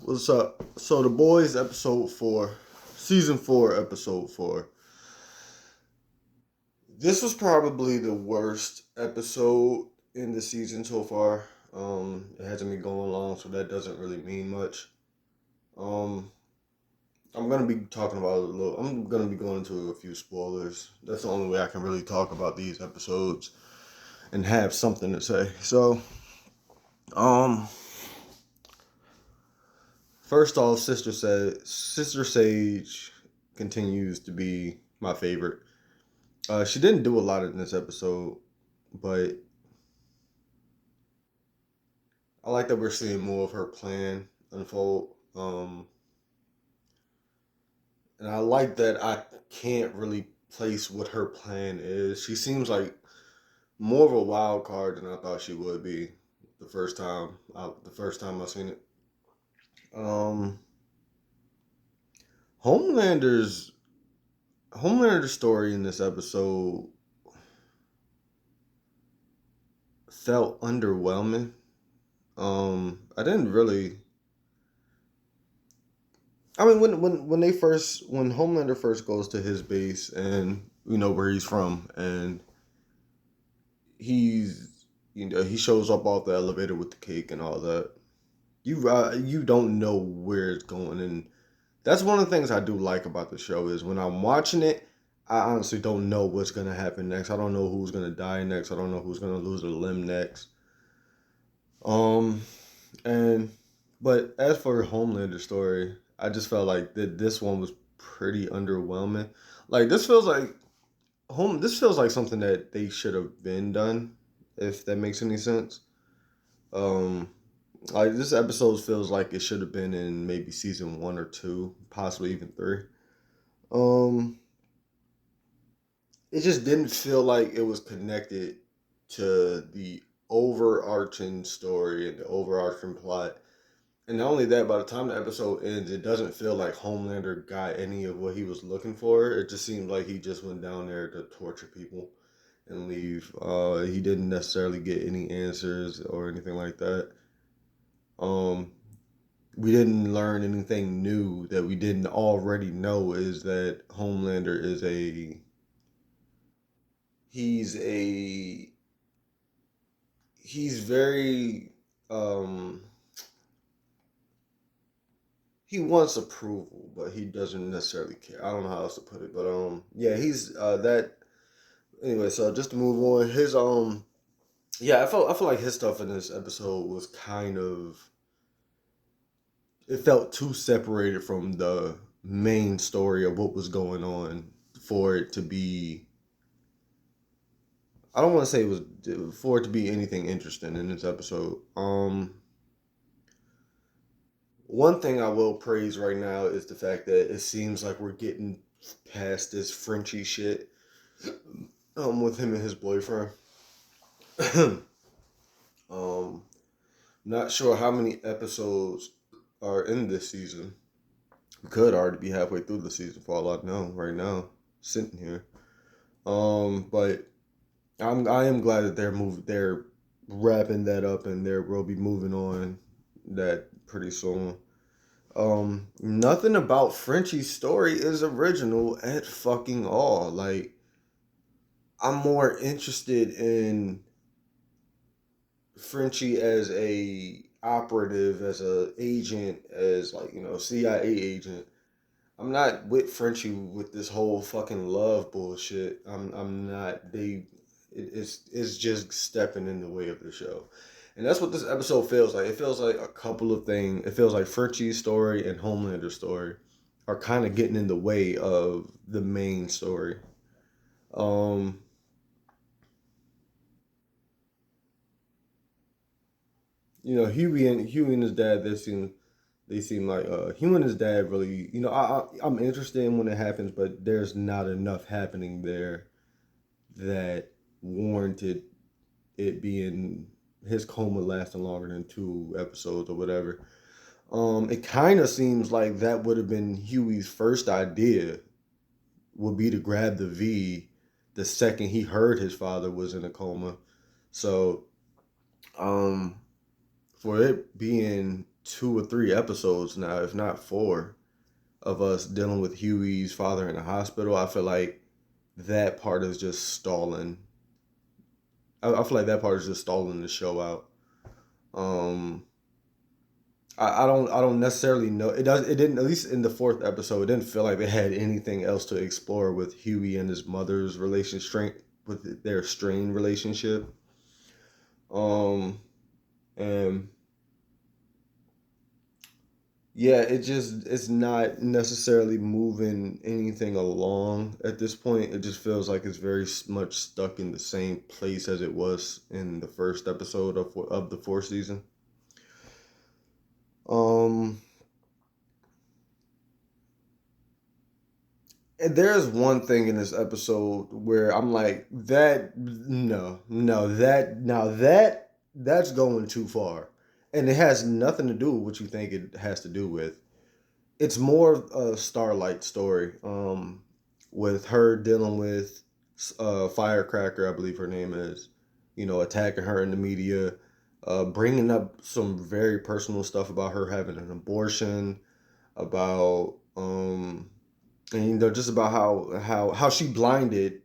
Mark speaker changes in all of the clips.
Speaker 1: What's up? So, The Boys, episode 4, season 4, episode 4. This was probably the worst episode in the season so far. It hasn't been going long, so that doesn't really mean much. Um, I'm gonna be talking about it a little. I'm gonna be going into a few spoilers. That's the only way I can really talk about these episodes and have something to say. So, um, first off, Sister Sage continues to be my favorite. She didn't do a lot in this episode, but I like that we're seeing more of her plan unfold. And I like that I can't really place what her plan is. She seems like more of a wild card than I thought she would be the first time I seen it. Um, Homelander's Homelander's story in this episode felt underwhelming. I didn't really. I mean, when Homelander first goes to his base and you know where he's from, and he shows up off the elevator with the cake and all that. You don't know where it's going, and that's one of the things I do like about the show is when I'm watching it, I honestly don't know what's gonna happen next. I don't know who's gonna die next. I don't know who's gonna lose a limb next. Um, and but as for Homelander's story, I just felt like that this one was pretty underwhelming. Like this feels like something that they should have been done, if that makes any sense. Um, like this episode feels like it should have been in maybe season 1 or 2, possibly even 3. Um, it just didn't feel like it was connected to the overarching story and the overarching plot. And not only that, by the time the episode ends, it doesn't feel like Homelander got any of what he was looking for. It just seemed like he just went down there to torture people and leave. He didn't necessarily get any answers or anything like that. Um, we didn't learn anything new that we didn't already know. Is that Homelander is he's a he's very he wants approval, but he doesn't necessarily care. I don't know how else to put it, but yeah, he's that anyway. So just to move on, his yeah, I feel like his stuff in this episode was kind of it felt too separated from the main story of what was going on for it to be. I don't want to say it was for it to be anything interesting in this episode. One thing I will praise right now is the fact that it seems like we're getting past this Frenchie shit with him and his boyfriend. um, Not sure how many episodes are in this season. We could already be halfway through the season for all I know right now, sitting here. But I am glad that they're wrapping that up and they will be moving on that pretty soon. Nothing about Frenchie's story is original at fucking all. Like I'm more interested in Frenchie as a operative, as a agent, as like CIA agent. I'm not with Frenchie with this whole fucking love bullshit. I'm not. It's just stepping in the way of the show, and that's what this episode feels like. It feels like a couple of things. It feels like Frenchie's story and Homelander's story are kind of getting in the way of the main story. Um, Huey and his dad. They seem like Huey and his dad really. I'm interested in when it happens, but there's not enough happening there that warranted it being his coma lasting longer than 2 episodes or whatever. It kind of seems like that would have been Huey's first idea would be to grab the V the second he heard his father was in a coma. So, um, for it being 2 or 3 episodes now, if not 4, of us dealing with Huey's father in the hospital. I feel like that part is just stalling. I feel like that part is just stalling the show out. Um, I don't necessarily know. It didn't, at least in the 4th episode, it didn't feel like they had anything else to explore with Huey and his mother's relationship, with their strained relationship. Um, and yeah, it's not necessarily moving anything along at this point. It just feels like it's very much stuck in the same place as it was in the first episode of the 4th season. Um, and there's one thing in this episode where I'm like, that no, no, that now that's going too far, and it has nothing to do with what you think it has to do with. It's more of a Starlight story, with her dealing with Firecracker, I believe her name is, attacking her in the media, bringing up some very personal stuff about her having an abortion, about and just about how she blinded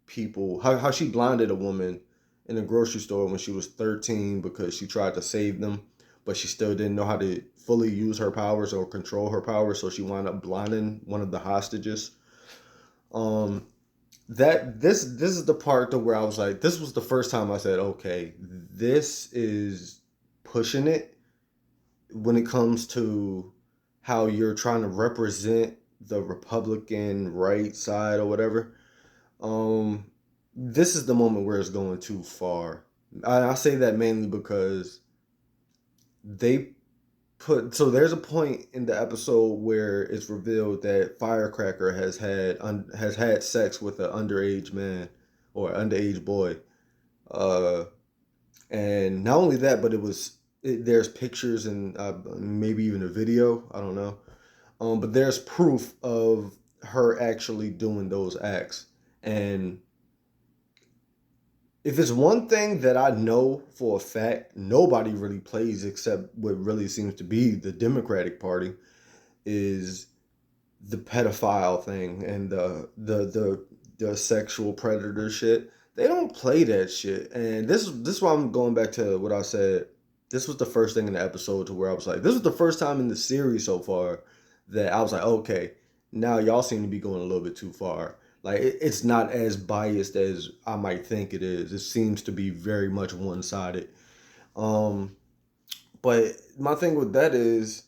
Speaker 1: people, how she blinded a woman in a grocery store when she was 13 because she tried to save them, but she still didn't know how to fully use her powers or control her powers, so she wound up blinding one of the hostages. Um, that this is the part to where I was like, this was the first time I said, okay, this is pushing it when it comes to how you're trying to represent the Republican right side or whatever. Um, this is the moment where it's going too far. I say that mainly because they so there's a point in the episode where it's revealed that Firecracker has had sex with an underage man or underage boy. Uh, and not only that, but there's pictures and maybe even a video. I don't know. But there's proof of her actually doing those acts. And if it's one thing that I know for a fact, nobody really plays except what really seems to be the Democratic Party, is the pedophile thing and the sexual predator shit. They don't play that shit. And this is why I'm going back to what I said. This was the first thing in the episode to where I was like, this was the first time in the series so far that I was like, okay, now y'all seem to be going a little bit too far. Like it's not as biased as I might think it is. It seems to be very much one sided. Um, but my thing with that is,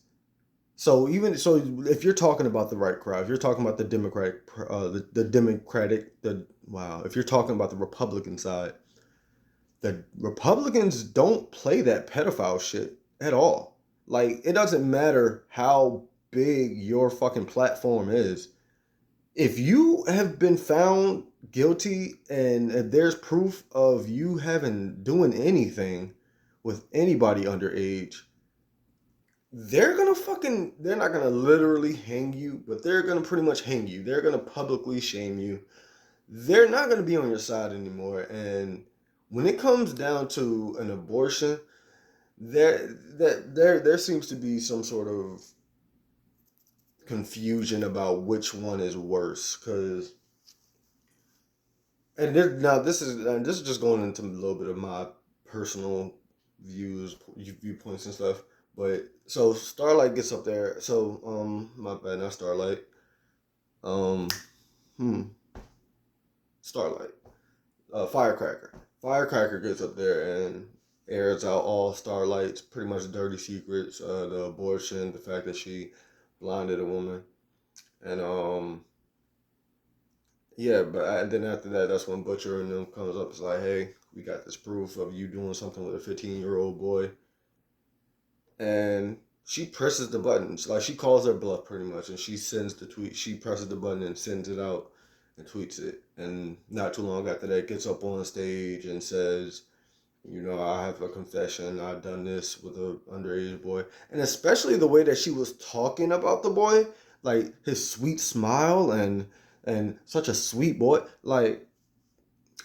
Speaker 1: if you're talking about the right crowd, if you're talking about the Democratic, the Democratic, the wow, if you're talking about the Republican side, the Republicans don't play that pedophile shit at all. Like it doesn't matter how big your fucking platform is. If you have been found guilty and there's proof of you having doing anything with anybody underage, they're not gonna literally hang you, but they're gonna pretty much hang you. They're gonna publicly shame you. They're not gonna be on your side anymore. And when it comes down to an abortion, there seems to be some sort of confusion about which one is worse. Cause now this is just going into a little bit of my personal viewpoints and stuff. But so Starlight gets up there. So my bad, not Starlight. Um, hmm, Starlight. Firecracker. Firecracker gets up there and airs out all Starlight's pretty much dirty secrets. The abortion, the fact that she blinded a woman, and yeah. And then after that, that's when Butcher and them comes up. It's like, hey, we got this proof of you doing something with a 15-year-old boy, and she presses the button. Like she calls her bluff pretty much, and she sends the tweet. She presses the button and sends it out and tweets it. And not too long after that, gets up on stage and says, I have a confession. I've done this with a underage boy, and especially the way that she was talking about the boy, like his sweet smile and such a sweet boy, like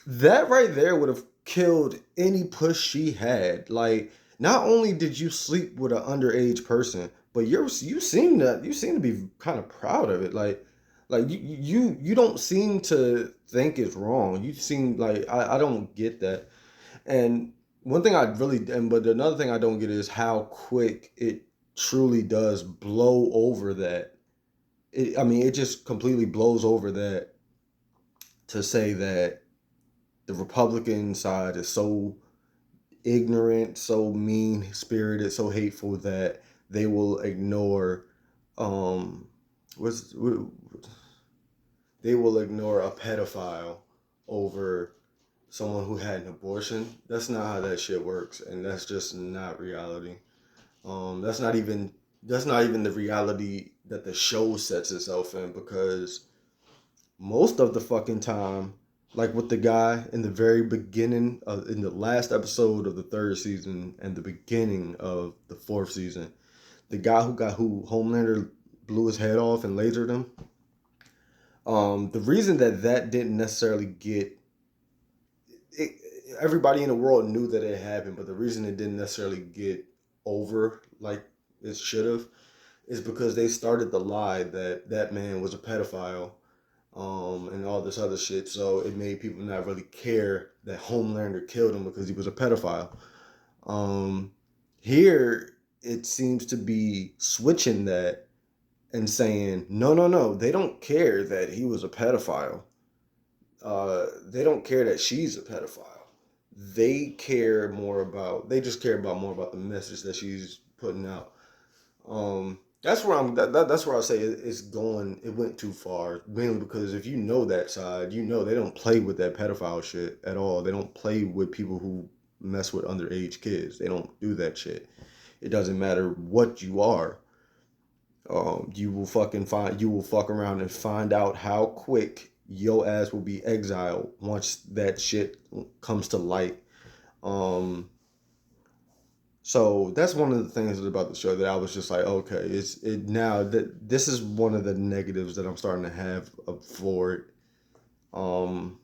Speaker 1: that right there would have killed any push she had. Like not only did you sleep with an underage person, but you seem to be kind of proud of it. Like you don't seem to think it's wrong. You seem like I don't get that. And one thing I really and but another thing I don't get is how quick it truly does blow over that. I mean, it just completely blows over that to say that the Republican side is so ignorant, so mean spirited, so hateful that they will ignore um what's what, they will ignore a pedophile over someone who had an abortion. That's not how that shit works, and that's just not reality. That's not even the reality that the show sets itself in, because most of the fucking time, like with the guy in the very beginning of in the last episode of the third season and the beginning of the fourth season, the guy who Homelander blew his head off and lasered him. The reason that didn't necessarily get it, everybody in the world knew that it happened, but the reason it didn't necessarily get over like it should have is because they started the lie that that man was a pedophile, and all this other shit. So it made people not really care that Homelander killed him because he was a pedophile. Um, Here, it seems to be switching that and saying, no, no, no, they don't care that he was a pedophile. They don't care that she's a pedophile. They just care about more about the message that she's putting out. That's where that's where I say it went too far, mainly because if you know that side, you know they don't play with that pedophile shit at all. They don't play with people who mess with underage kids. They don't do that shit. It doesn't matter what you are. You will fuck around and find out how quick your ass will be exiled once that shit comes to light. Um, so that's one of the things about the show that I was just like, okay, it's it now that this is one of the negatives that I'm starting to have for it. Um,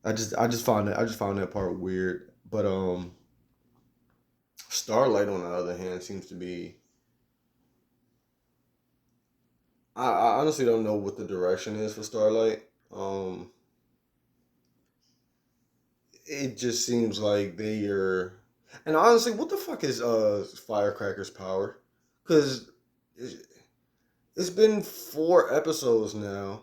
Speaker 1: I just found that part weird. But Starlight on the other hand seems to be. I honestly don't know what the direction is for Starlight. It just seems like they are. And honestly, what the fuck is Firecracker's power? Because it's been 4 episodes now,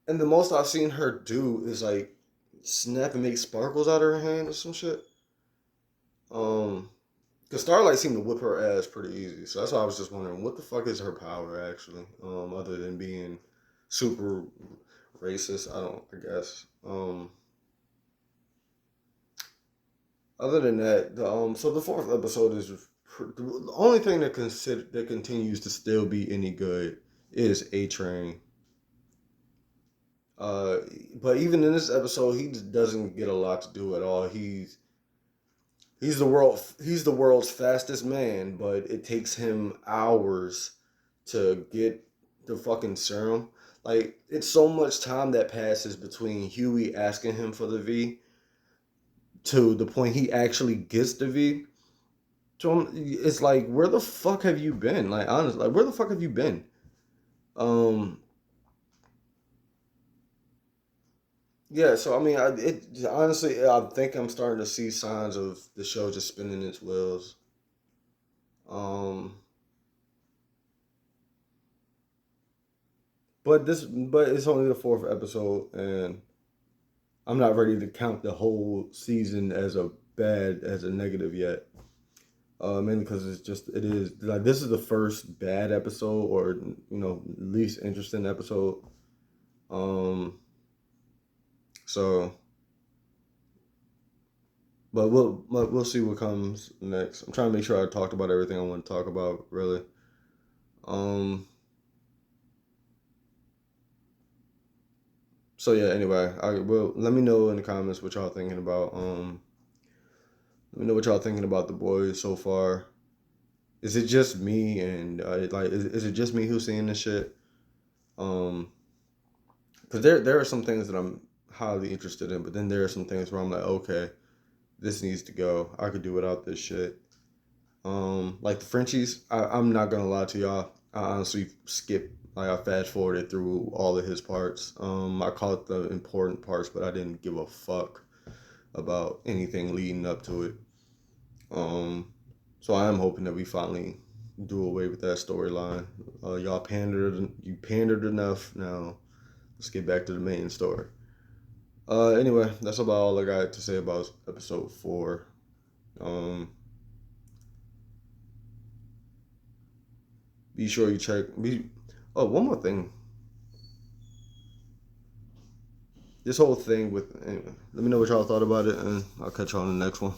Speaker 1: and the most I've seen her do is like snap and make sparkles out of her hand or some shit. Um, because Starlight seemed to whip her ass pretty easy, so that's why I was just wondering what the fuck is her power actually, other than being super racist. I don't, I guess. Other than that, so the fourth episode is the only thing that continues to still be any good is A Train. Uh, but even in this episode, he just doesn't get a lot to do at all. He's the world's fastest man, but it takes him hours to get the fucking serum. Like it's so much time that passes between Huey asking him for the V to the point he actually gets the V. So it's like, where the fuck have you been? Like honestly, like where the fuck have you been? Um, Yeah, so I mean, honestly, I think I'm starting to see signs of the show just spinning its wheels. Um, but it's only the fourth episode, and I'm not ready to count the whole season as a negative yet. Mainly because it is like this is the first bad episode, or least interesting episode. Um, so but we'll see what comes next. I'm trying to make sure I talked about everything I want to talk about, really. Um. So yeah. Anyway, I will let me know in the comments what y'all thinking about. Let me know what y'all thinking about the boys so far. Is it just me and is it just me who's seeing this shit? Um. Because there are some things that I'm highly interested in, but then there are some things where I'm like, okay, this needs to go. I could do without this shit. Like the Frenchies, I'm not gonna lie to y'all. I honestly skip. Like I fast forwarded through all of his parts. I caught the important parts, but I didn't give a fuck about anything leading up to it. So I am hoping that we finally do away with that storyline. You pandered enough. Now let's get back to the main story. Anyway, that's about all I got to say about episode 4. Um, be sure you check. Oh, one more thing. This whole thing with. Anyway, let me know what y'all thought about it, and I'll catch y'all on the next one.